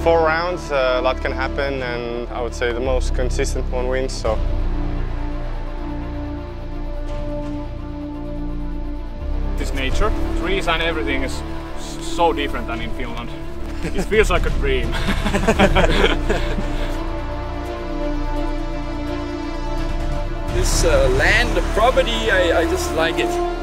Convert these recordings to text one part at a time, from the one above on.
4 rounds, a lot can happen, and I would say the most consistent one wins. So. This nature, trees and everything is so different than in Finland. It feels like a dream. This land, the property, I just like it.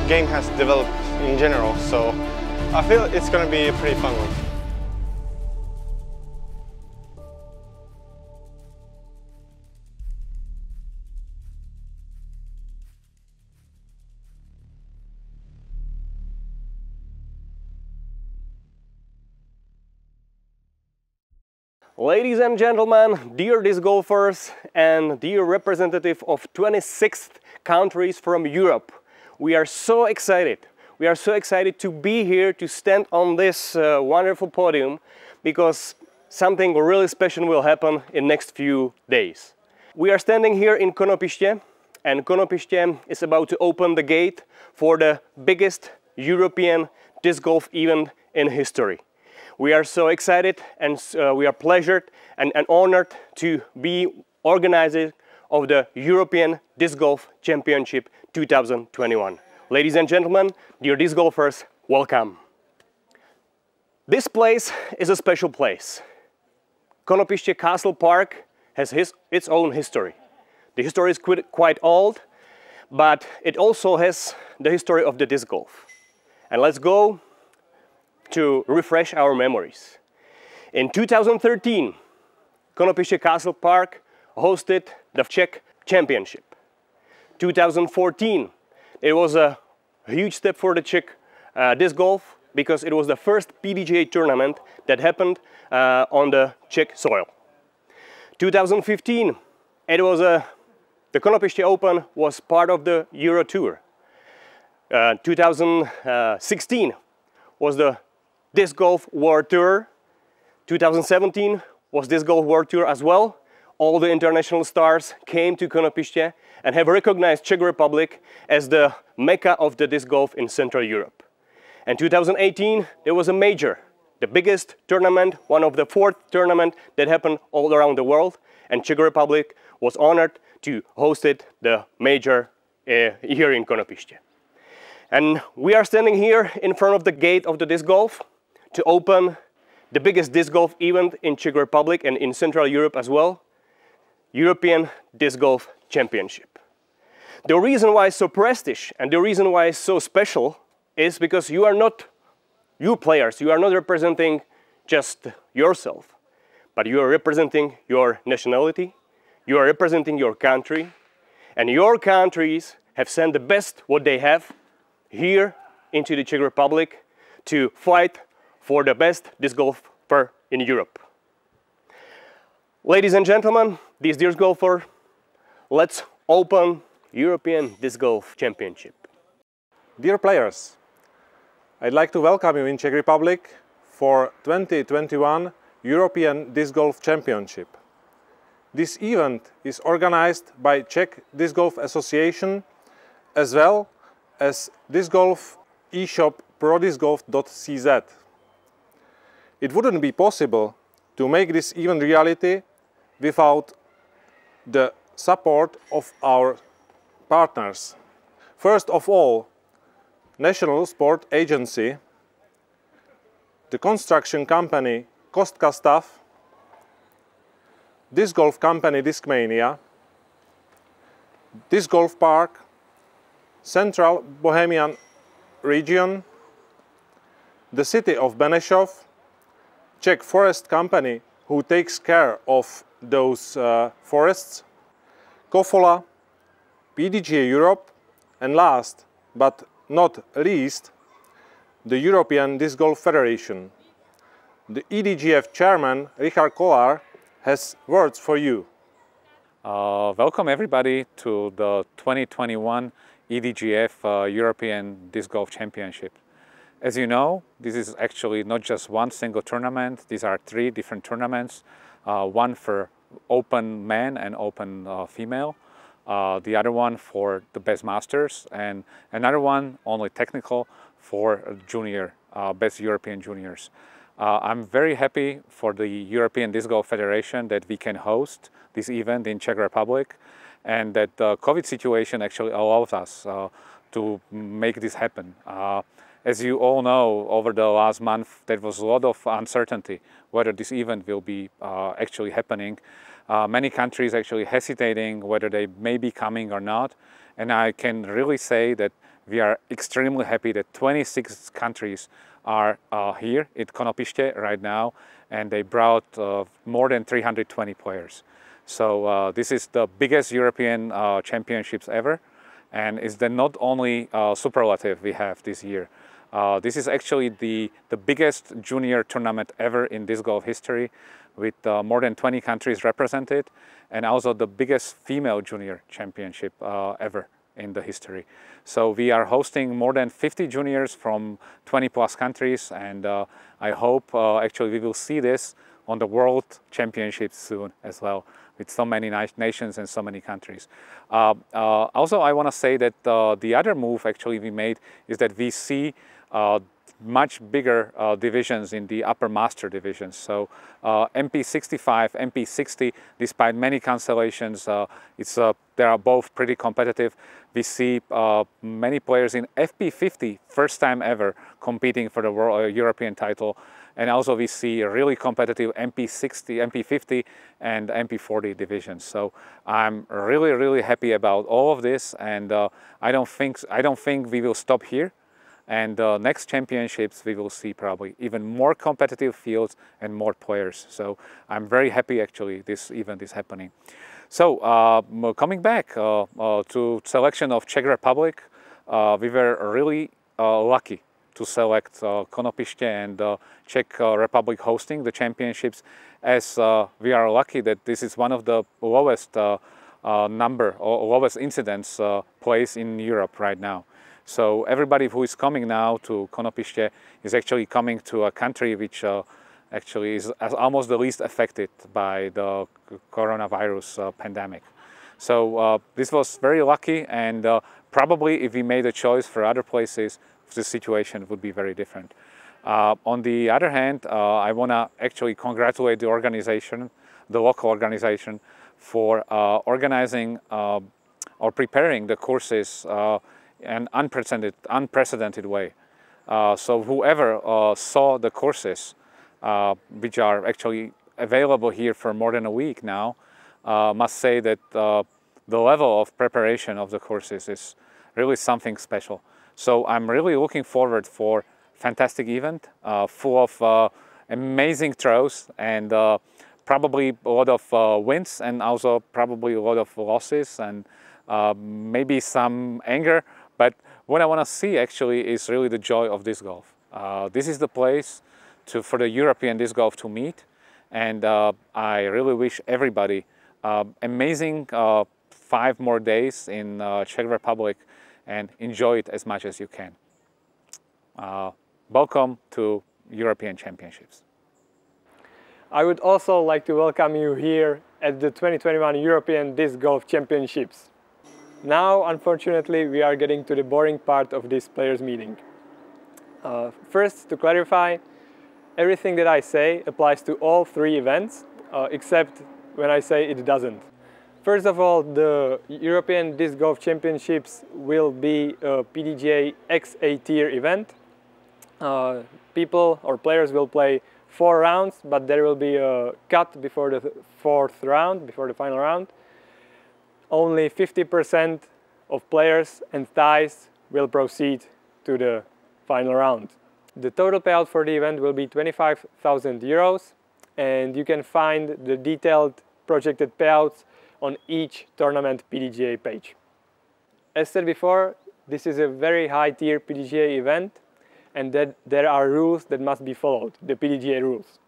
The game has developed in general, so I feel it's going to be a pretty fun one. Ladies and gentlemen, dear disc golfers and dear representative of 26 countries from Europe, we are so excited. We are so excited to be here, to stand on this wonderful podium, because something really special will happen in next few days. We are standing here in Konopiště, and Konopiště is about to open the gate for the biggest European disc golf event in history. We are so excited, and we are pleasured and honored to be organizer of the European Disc Golf Championship 2021. Ladies and gentlemen, dear disc golfers, welcome. This place is a special place. Konopiště Castle Park has its own history. The history is quite old, but it also has the history of the disc golf. And let's go to refresh our memories. In 2013, Konopiště Castle Park hosted the Czech Championship. 2014, it was a huge step for the Czech disc golf, because it was the first PDGA tournament that happened on the Czech soil. 2015, it was the Konopiště Open was part of the Euro Tour. 2016 was the Disc Golf World Tour. 2017 was Disc Golf World Tour as well. All the international stars came to Konopiště and have recognized Czech Republic as the mecca of the disc golf in Central Europe. And 2018 there was a major, the biggest tournament, one of the 4th tournament that happened all around the world, and Czech Republic was honored to host it, the major here in Konopiště. And we are standing here in front of the gate of the disc golf to open the biggest disc golf event in Czech Republic and in Central Europe as well, European Disc Golf Championship. The reason why it's so prestige and the reason why it's so special is because you players, you are not representing just yourself, but you are representing your nationality, you are representing your country, and your countries have sent the best what they have here into the Czech Republic to fight for the best disc golfer in Europe. Ladies and gentlemen, these disc golfers, let's open European Disc Golf Championship. Dear players, I'd like to welcome you in Czech Republic for 2021 European Disc Golf Championship. This event is organized by Czech Disc Golf Association as well as disc golf e-shop proDiscgolf.cz. It wouldn't be possible to make this event reality without the support of our partners. First of all, National Sport Agency, the construction company Kostka Stav, disc golf company Discmania, disc golf park, Central Bohemian region, the city of Benešov, Czech forest company who takes care of those forests, Kofola, PDGA Europe, and last but not least, the European Disc Golf Federation. The EDGF chairman, Richard Kolar, has words for you. Welcome everybody to the 2021 EDGF European Disc Golf Championship. As you know, this is actually not just one single tournament. These are 3 different tournaments, one for open men and open female. the other one for the best masters, and another one only technical for junior, best European juniors. I'm very happy for the European Disc Golf Federation that we can host this event in Czech Republic, and that the COVID situation actually allows us to make this happen. As you all know, over the last month there was a lot of uncertainty whether this event will be actually happening. Many countries actually hesitating whether they may be coming or not, and I can really say that we are extremely happy that 26 countries are here at Konopište right now, and they brought more than 320 players. So this is the biggest European championships ever, and it's the not only superlative we have this year. This is actually the biggest junior tournament ever in disc golf history, with more than 20 countries represented, and also the biggest female junior championship ever in the history. So we are hosting more than 50 juniors from 20 plus countries, and I hope actually we will see this on the World Championships soon as well, with so many nations and so many countries. Also, I want to say that the other move actually we made is that we see much bigger divisions in the upper master divisions. So MP65, MP60, despite many cancellations, they are both pretty competitive. We see many players in FP50, first time ever competing for the World European title. And also we see a really competitive MP60, MP50 and MP40 divisions. So I'm really, really happy about all of this, and I don't think we will stop here. And next championships we will see probably even more competitive fields and more players. So I'm very happy actually this event is happening. So coming back to selection of Czech Republic, we were really lucky to select Konopiště and Czech Republic hosting the championships, as we are lucky that this is one of the lowest lowest incidence place in Europe right now. So everybody who is coming now to Konopiště is actually coming to a country which actually is almost the least affected by the coronavirus pandemic. So this was very lucky, and probably if we made a choice for other places, the situation would be very different. On the other hand, I want to actually congratulate the organization, the local organization, for organizing or preparing the courses in unprecedented way. So whoever saw the courses, which are actually available here for more than a week now, must say that the level of preparation of the courses is really something special. So I'm really looking forward for fantastic event, full of amazing throws, and probably a lot of wins, and also probably a lot of losses, and maybe some anger. But what I want to see actually is really the joy of disc golf. This is the place for the European disc golf to meet, and I really wish everybody amazing 5 more days in Czech Republic, and enjoy it as much as you can. Welcome to European Championships. I would also like to welcome you here at the 2021 European Disc Golf Championships. Now, unfortunately, we are getting to the boring part of this players' meeting. First, to clarify, everything that I say applies to all 3 events, except when I say it doesn't. First of all, the European Disc Golf Championships will be a PDGA XA tier event. People or players will play 4 rounds, but there will be a cut before the 4th round, before the final round. Only 50% of players and ties will proceed to the final round. The total payout for the event will be 25,000 euros, and you can find the detailed projected payouts on each tournament PDGA page. As said before, this is a very high tier PDGA event, and that there are rules that must be followed, the PDGA rules.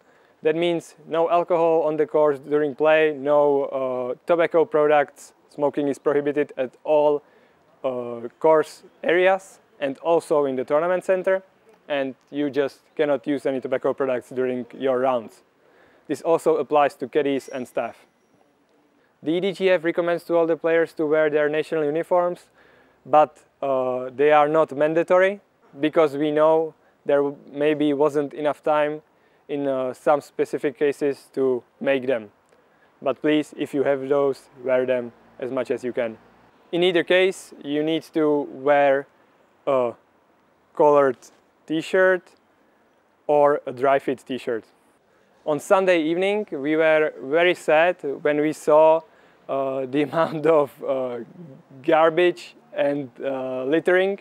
That means no alcohol on the course during play, no tobacco products, smoking is prohibited at all course areas and also in the tournament center, and you just cannot use any tobacco products during your rounds. This also applies to caddies and staff. The EDGF recommends to all the players to wear their national uniforms, but they are not mandatory because we know there maybe wasn't enough time in some specific cases to make them. But please, if you have those, wear them as much as you can. In either case, you need to wear a colored t-shirt or a dry fit t-shirt. On Sunday evening, we were very sad when we saw the amount of garbage and littering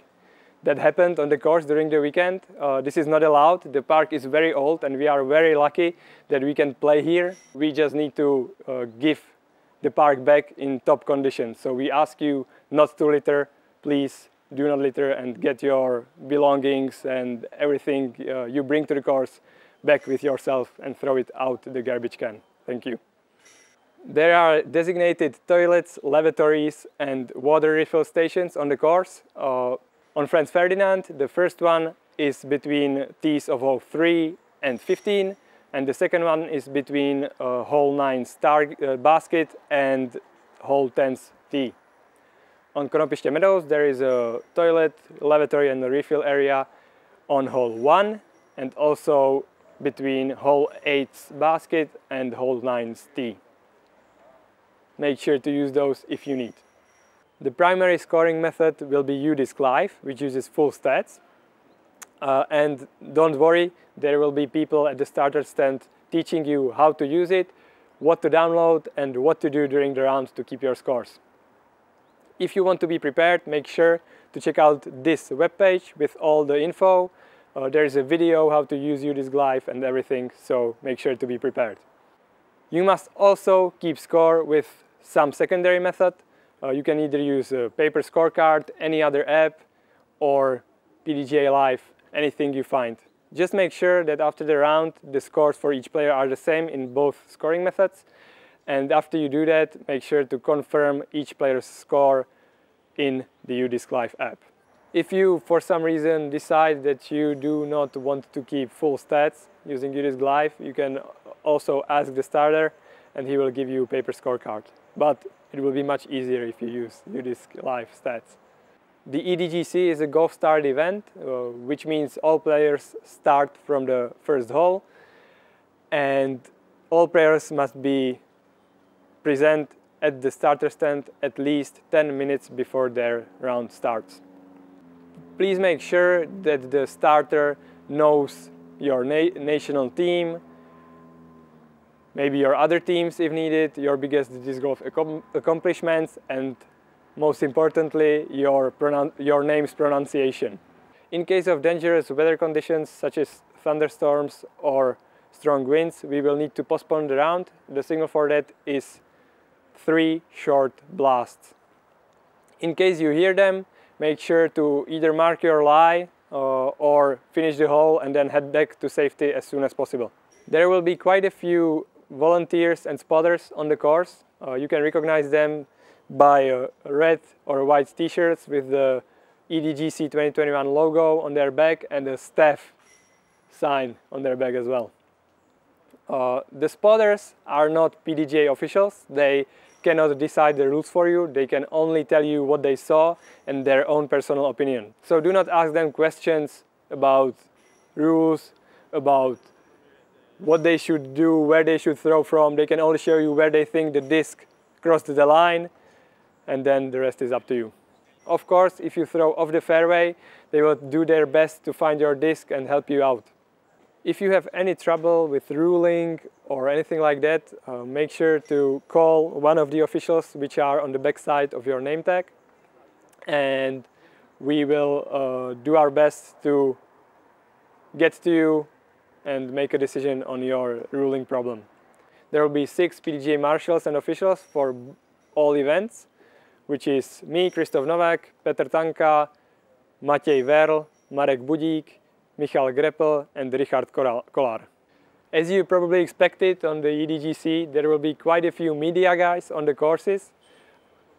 that happened on the course during the weekend. This is not allowed. The park is very old and we are very lucky that we can play here. We just need to give the park back in top condition. So we ask you not to litter. Please do not litter and get your belongings and everything you bring to the course back with yourself and throw it out the garbage can. Thank you. There are designated toilets, lavatories and water refill stations on the course. On FRANZ FERDINAND, the first one is between tees of hole 3 and 15, and the second one is between hole 9 star basket and hole 10's tee. On Konopiště Meadows, there is a toilet, lavatory and a refill area on hole 1 and also between hole 8's basket and hole 9's tee. Make sure to use those if you need. The primary scoring method will be UDisc Live, which uses full stats. And don't worry, there will be people at the starter stand teaching you how to use it, what to download and what to do during the round to keep your scores. If you want to be prepared, make sure to check out this webpage with all the info. There is a video how to use UDisc Live and everything, so make sure to be prepared. You must also keep score with some secondary method. You can either use a paper scorecard, any other app, or PDGA Live, anything you find. Just make sure that after the round, the scores for each player are the same in both scoring methods. And after you do that, make sure to confirm each player's score in the UDisc Live app. If you, for some reason, decide that you do not want to keep full stats using UDisc Live, you can also ask the starter and he will give you a paper scorecard. But it will be much easier if you use UDisc Live stats. The EDGC is a golf start event, which means all players start from the first hole and all players must be present at the starter stand at least 10 minutes before their round starts. Please make sure that the starter knows your national team, maybe your other teams if needed, your biggest disc golf accomplishments, and most importantly, your name's pronunciation. In case of dangerous weather conditions such as thunderstorms or strong winds, we will need to postpone the round. The signal for that is 3 short blasts. In case you hear them, make sure to either mark your lie or finish the hole and then head back to safety as soon as possible. There will be quite a few volunteers and spotters on the course. You can recognize them by red or white t-shirts with the EDGC 2021 logo on their back and a staff sign on their back as well. The spotters are not PDGA officials. They cannot decide the rules for you. They can only tell you what they saw and their own personal opinion. So do not ask them questions about rules, about what they should do, where they should throw from. They can only show you where they think the disc crossed the line, and then the rest is up to you. Of course, if you throw off the fairway, they will do their best to find your disc and help you out. If you have any trouble with ruling or anything like that, make sure to call one of the officials which are on the back side of your name tag, and we will do our best to get to you and make a decision on your ruling problem. There will be 6 PDGA marshals and officials for all events, which is me, Krzysztof Novak, Petr Tanka, Matěj Verl, Marek Budík, Michal Greppel and Richard Kolar. As you probably expected on the EDGC, there will be quite a few media guys on the courses.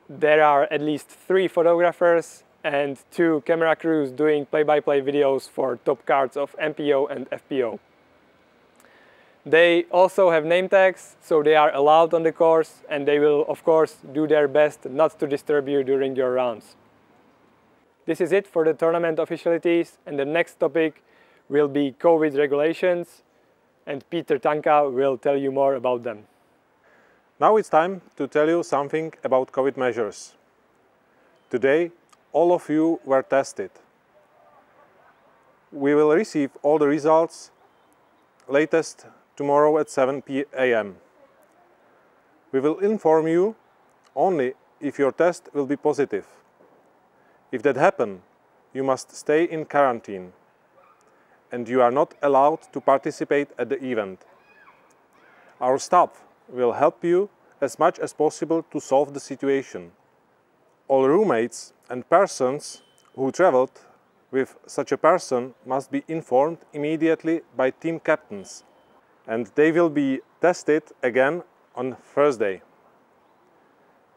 There are at least 3 photographers and 2 camera crews doing play-by-play videos for top cards of MPO and FPO. They also have name tags, so they are allowed on the course, and they will of course do their best not to disturb you during your rounds. This is it for the tournament officialities, and the next topic will be COVID regulations, and Peter Tanka will tell you more about them. Now it's time to tell you something about COVID measures. Today, all of you were tested. We will receive all the results latest tomorrow at 7 AM. We will inform you only if your test will be positive. If that happens, you must stay in quarantine, and you are not allowed to participate at the event. Our staff will help you as much as possible to solve the situation. All roommates and persons who traveled with such a person must be informed immediately by team captains, and they will be tested again on Thursday.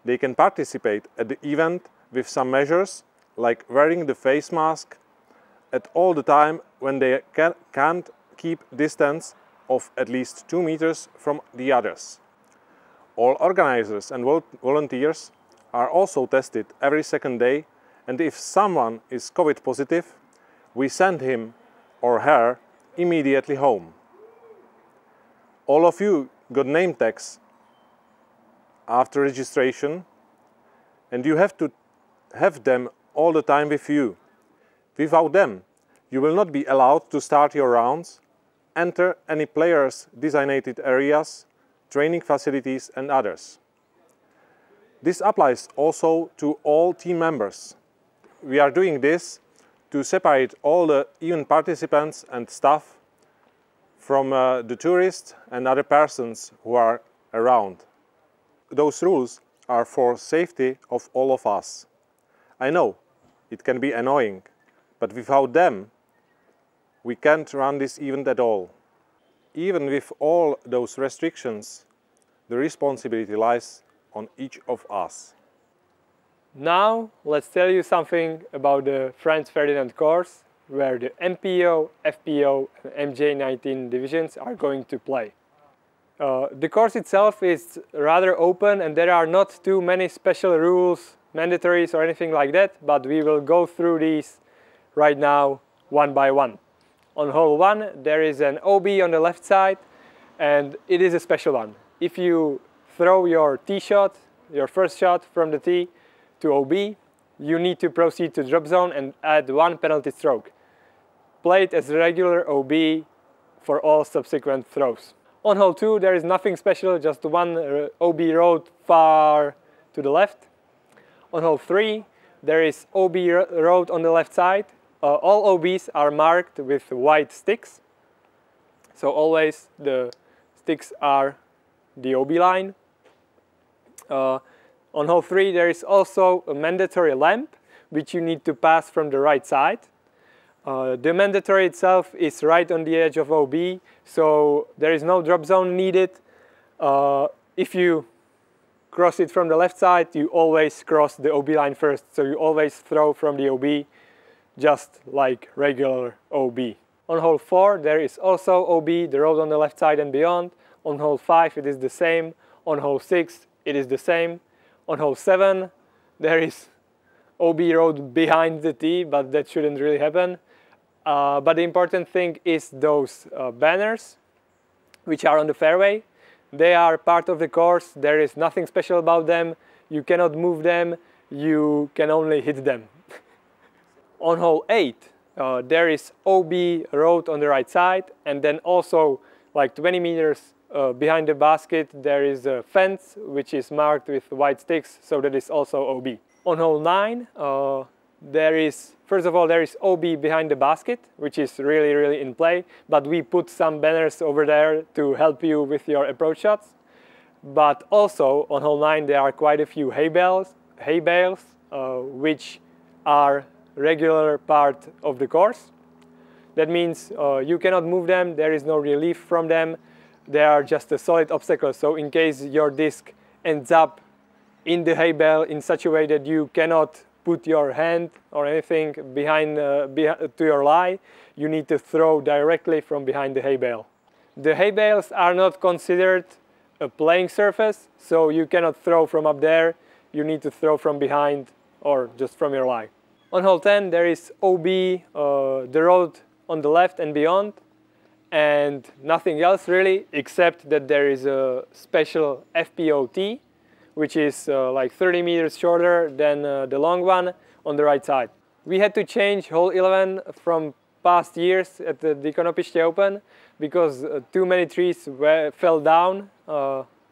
They can participate at the event with some measures like wearing the face mask at all the time when they can't keep distance of at least 2 meters from the others. All organizers and volunteers are also tested every second day, and if someone is COVID positive, we send him or her immediately home. All of you got name tags after registration, and you have to have them all the time with you. Without them, you will not be allowed to start your rounds, enter any players' designated areas, training facilities and others. This applies also to all team members. We are doing this to separate all the event participants and staff from the tourists and other persons who are around. Those rules are for safety of all of us. I know it can be annoying, but without them, we can't run this event at all. Even with all those restrictions, the responsibility lies on each of us. Now let's tell you something about the FRANZ FERDINAND course, where the MPO, FPO and MJ19 divisions are going to play. The course itself is rather open, and there are not too many special rules, mandatories or anything like that, but we will go through these right now one by one. On hole 1 there is an OB on the left side, and it is a special one. If you throw your tee shot, your first shot from the tee to OB, you need to proceed to drop zone and add 1 penalty stroke. Play it as regular OB for all subsequent throws. On hole 2 there is nothing special, just 1 OB road far to the left. On hole 3 there is OB road on the left side. All OBs are marked with white sticks, so always the sticks are the OB line. On hole 3 there is also a mandatory lamp which you need to pass from the right side. The mandatory itself is right on the edge of OB, so there is no drop zone needed. If you cross it from the left side, you always cross the OB line first, so you always throw from the OB just like regular OB. On hole 4 there is also OB, the road on the left side and beyond. On hole 5 it is the same. On hole 6 it is the same. On hole 7 there is OB road behind the tee, but that shouldn't really happen. But the important thing is those banners which are on the fairway. They are part of the course. There is nothing special about them. You cannot move them. You can only hit them. On hole 8 there is OB road on the right side, and then also like 20 meters behind the basket there is a fence which is marked with white sticks, so that is also OB. On hole 9 there is, first of all, there is OB behind the basket, which is really in play, but we put some banners over there to help you with your approach shots. But also on hole 9 there are quite a few hay bales which are regular part of the course. That means you cannot move them, there is no relief from them, they are just a solid obstacle. So in case your disc ends up in the hay bale in such a way that you cannot put your hand or anything behind to your lie, you need to throw directly from behind the hay bale. The hay bales are not considered a playing surface, so you cannot throw from up there. You need to throw from behind or just from your lie. On hole 10 there is OB, the road on the left and beyond, and nothing else really, except that there is a special FPO tee, which is like 30 meters shorter than the long one on the right side. We had to change hole 11 from past years at the Konopiště Open because too many trees fell down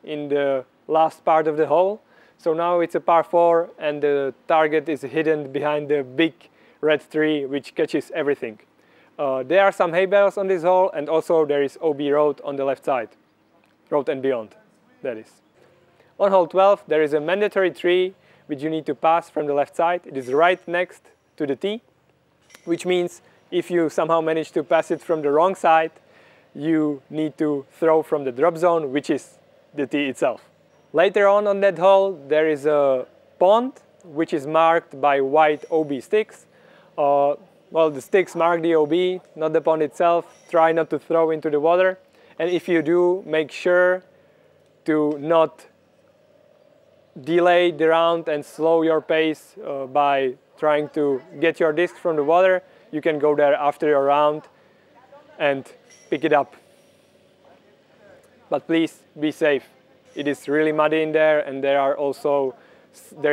in the last part of the hole. So now it's a par 4 and the target is hidden behind the big red tree which catches everything. There are some hay bales on this hole, and also there is OB road on the left side. Road and beyond, that is. On hole 12 there is a mandatory tree which you need to pass from the left side. It is right next to the tee, which means if you somehow manage to pass it from the wrong side, you need to throw from the drop zone, which is the tee itself. Later on that hole there is a pond which is marked by white OB sticks. Well, the sticks mark the OB, not the pond itself. Try not to throw into the water, and if you do, make sure to not delay the round and slow your pace by trying to get your disc from the water. You can go there after your round and pick it up. But please be safe. It is really muddy in there, and there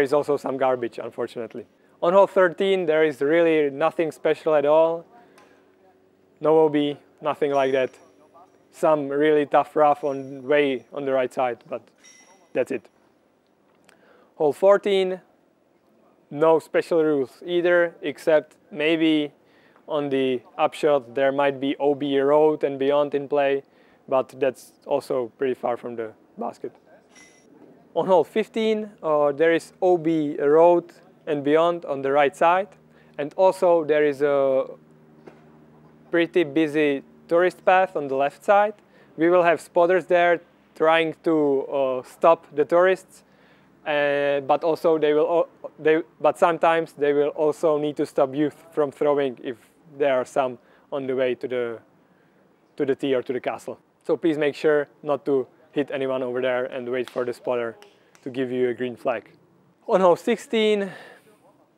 is also some garbage, unfortunately. On hole 13 there is really nothing special at all. No OB, nothing like that. Some really tough rough way on the right side, but that's it. Hole 14, no special rules either, except maybe on the upshot there might be OB road and beyond in play, but that's also pretty far from the basket. On hole 15 there is OB road and beyond on the right side, and also there is a pretty busy tourist path on the left side. We will have spotters there trying to stop the tourists, but also but sometimes they will also need to stop youth from throwing if there are some on the way to the tee or to the castle. So please make sure not to hit anyone over there and wait for the spotter to give you a green flag. On hole 16,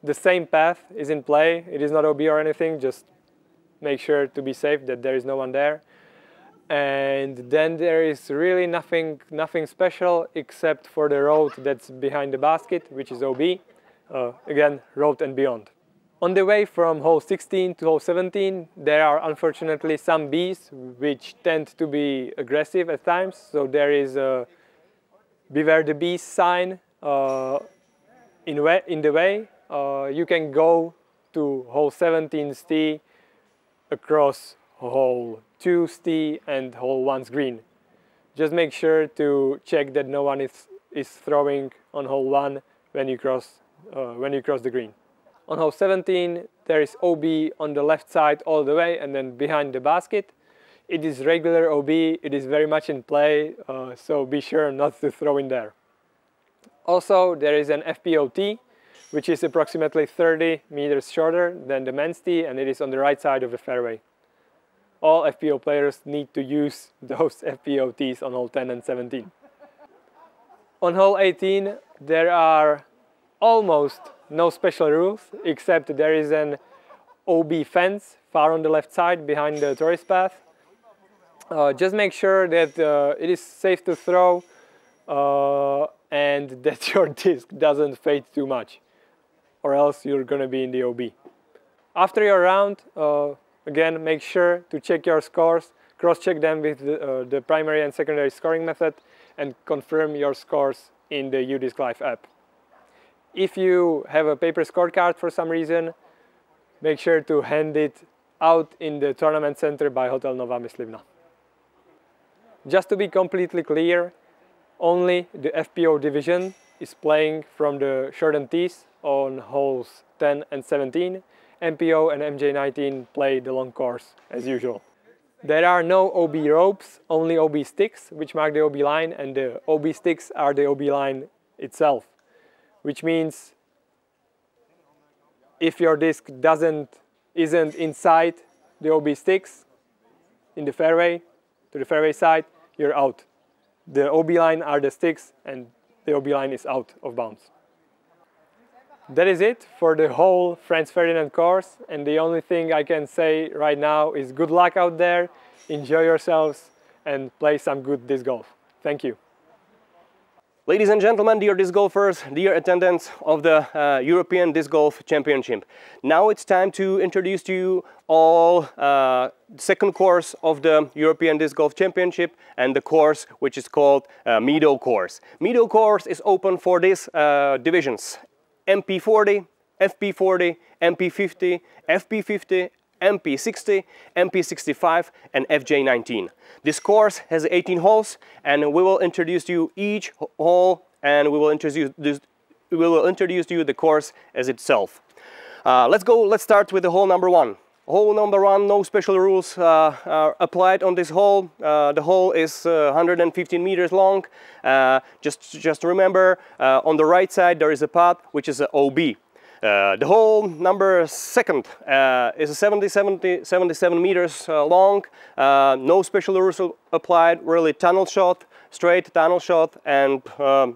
the same path is in play. It is not OB or anything, just make sure to be safe that there is no one there. And then there is really nothing special except for the road that's behind the basket, which is OB. Again, road and beyond. On the way from hole 16 to hole 17, there are unfortunately some bees which tend to be aggressive at times. So there is a beware the bees sign in the way. You can go to hole 17's tee across hole 2's tee and hole 1's green. Just make sure to check that no one is throwing on hole 1 when you cross the green. On hole 17 there is OB on the left side all the way and then behind the basket. It is regular OB, it is very much in play, so be sure not to throw in there. Also there is an FPO tee, which is approximately 30 meters shorter than the men's tee, and it is on the right side of the fairway. All FPO players need to use those FPO tees on hole 10 and 17. On hole 18 there are almost no special rules, except there is an OB fence far on the left side behind the tourist path. Just make sure that it is safe to throw and that your disc doesn't fade too much, or else you're going to be in the OB. After your round, again, make sure to check your scores, cross-check them with the primary and secondary scoring method, and confirm your scores in the UDisc Live app. If you have a paper scorecard for some reason, make sure to hand it out in the tournament center by Hotel Nova Myslivna. Just to be completely clear, only the FPO division is playing from the shortened tees on holes 10 and 17. MPO and MJ19 play the long course as usual. There are no OB ropes, only OB sticks, which mark the OB line, and the OB sticks are the OB line itself. Which means if your disc isn't inside the OB sticks in the fairway, to the fairway side, you're out. The OB line are the sticks and the OB line is out of bounds. That is it for the whole FRANZ Ferdinand course, and the only thing I can say right now is good luck out there, enjoy yourselves and play some good disc golf. Thank you. Ladies and gentlemen, dear disc golfers, dear attendants of the European Disc Golf Championship. Now it's time to introduce to you all second course of the European Disc Golf Championship and the course which is called Meadows course. Meadows course is open for these divisions: MP40, FP40, MP50, FP50, MP60, MP65 and FJ19. This course has 18 holes and we will introduce you each hole and we will introduce you the course as itself. Let's start with the hole number one. Hole number one, no special rules are applied on this hole. The hole is 115 meters long. Just remember, on the right side there is a path which is an OB. The hole number second is 77 meters long. No special rules applied, really tunnel shot, straight tunnel shot, and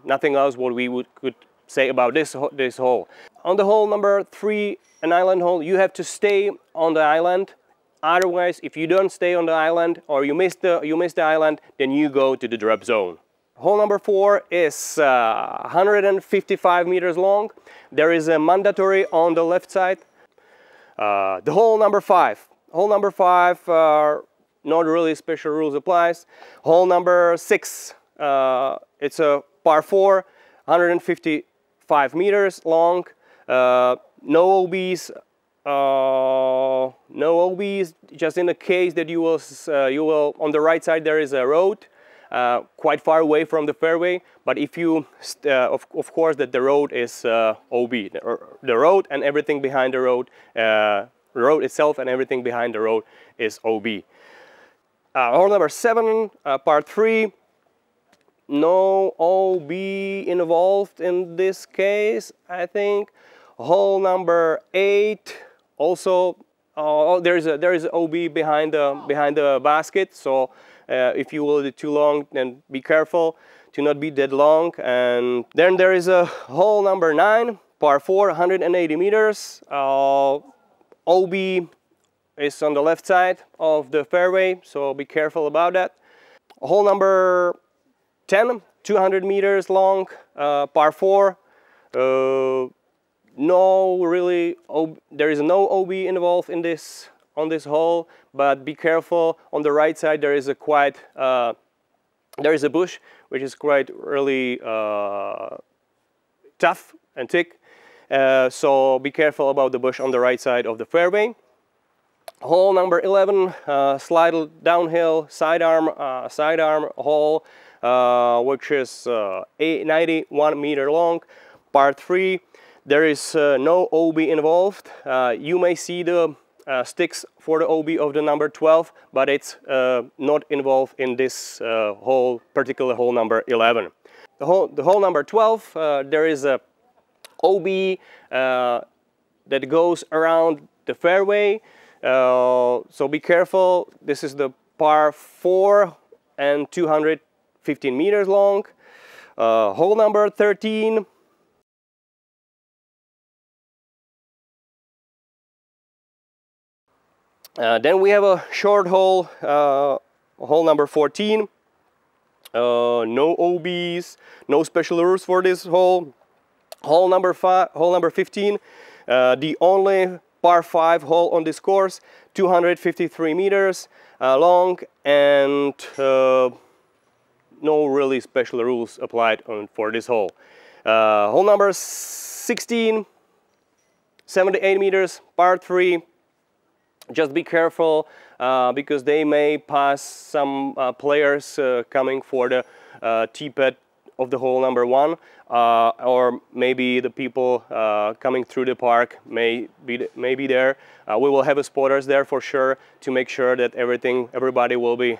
nothing else what we could say about this hole. On the hole number three, an island hole, you have to stay on the island. Otherwise, if you don't stay on the island or you miss the island, then you go to the drop zone. Hole number four is 155 meters long. There is a mandatory on the left side. The hole number five. Hole number five, not really special rules applies. Hole number six, it's a par 4, 155 meters long. No OBs. No OBs. Just in the case that you will on the right side there is a road. Quite far away from the fairway, but if you, of course, that the road is OB, the road and everything behind the road itself and everything behind the road is OB. Hole number 7, par 3, no OB involved in this case, I think. Hole number 8, also there is OB behind the basket, so. If you will do too long, then be careful to not be that long. And then there is a hole number 9, par 4, 180 meters. OB is on the left side of the fairway, so be careful about that. Hole number 10, 200 meters long, par 4. There is no OB involved in this. On this hole, but be careful. On the right side there is a there is a bush which is quite really tough and thick, so be careful about the bush on the right side of the fairway. Hole number 11, slide downhill sidearm hole, which is 91 meter long, par 3. There is no OB involved. You may see the sticks for the OB of the number 12, but it's not involved in this particular hole number 11. The hole number 12, there is a OB that goes around the fairway, so be careful. This is the par 4 and 215 meters long. Hole number 13. Then we have a short hole, hole number 14. No OBs, no special rules for this hole. Hole number 15, the only par 5 hole on this course, 253 meters long, and no really special rules applied for this hole. Hole number 16, 78 meters, par 3. Just be careful because they may pass some players coming for the tee pad of the hole number 1, or maybe the people coming through the park may be there. We will have spotters there for sure to make sure that everybody will be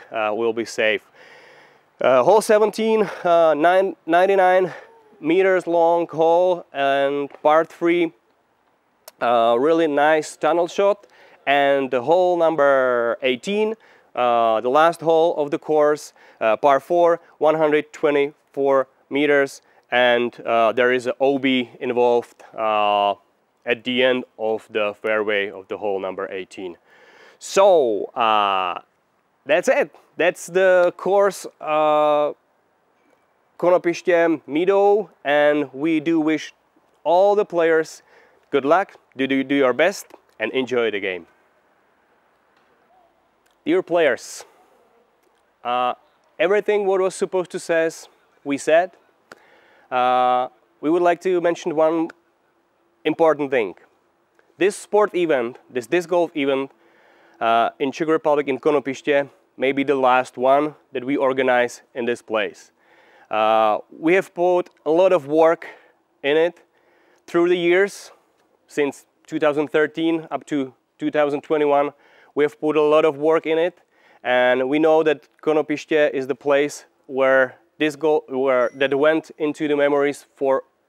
safe. Hole 17, 99 meters long hole and par 3, really nice tunnel shot. And the hole number 18, the last hole of the course, par 4, 124 meters, and there is an OB involved at the end of the fairway of the hole number 18. So that's it. That's the course Konopiště Meadows, and we do wish all the players good luck, do your best, and enjoy the game. Dear players, everything what was supposed to say, we said. We would like to mention one important thing. This sport event, this disc golf event in Czech Republic in Konopiště may be the last one that we organize in this place. We have put a lot of work in it through the years, since 2013 up to 2021. We have put a lot of work in it, and we know that Konopiště is the place where that went into the memories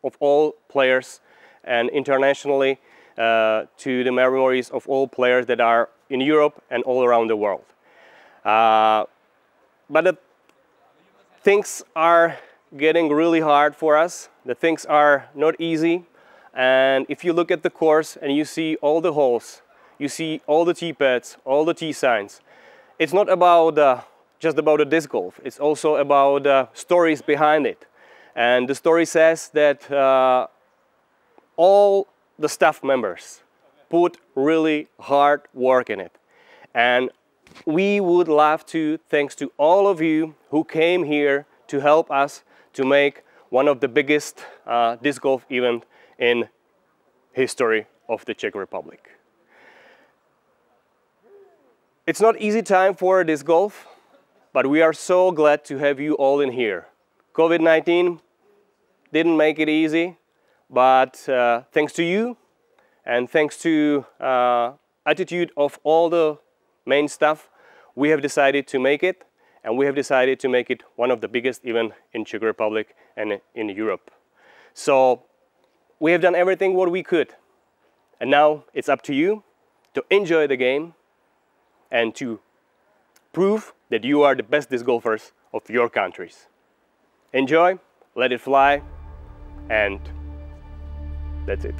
of all players, and internationally to the memories of all players that are in Europe and all around the world. But the things are getting really hard for us. The things are not easy. And if you look at the course and you see all the holes, you see all the tee pads, all the tee signs, it's not about just about the disc golf. It's also about stories behind it. And the story says that all the staff members put really hard work in it. And we would love to thanks to all of you who came here to help us to make one of the biggest disc golf event in history of the Czech Republic. It's not easy time for disc golf, but we are so glad to have you all in here. COVID-19 didn't make it easy, but thanks to you and thanks to attitude of all the main staff, we have decided to make it, and we have decided to make it one of the biggest events in Czech Republic and in Europe. So we have done everything what we could, and now it's up to you to enjoy the game and to prove that you are the best disc golfers of your countries. Enjoy, let it fly, and that's it.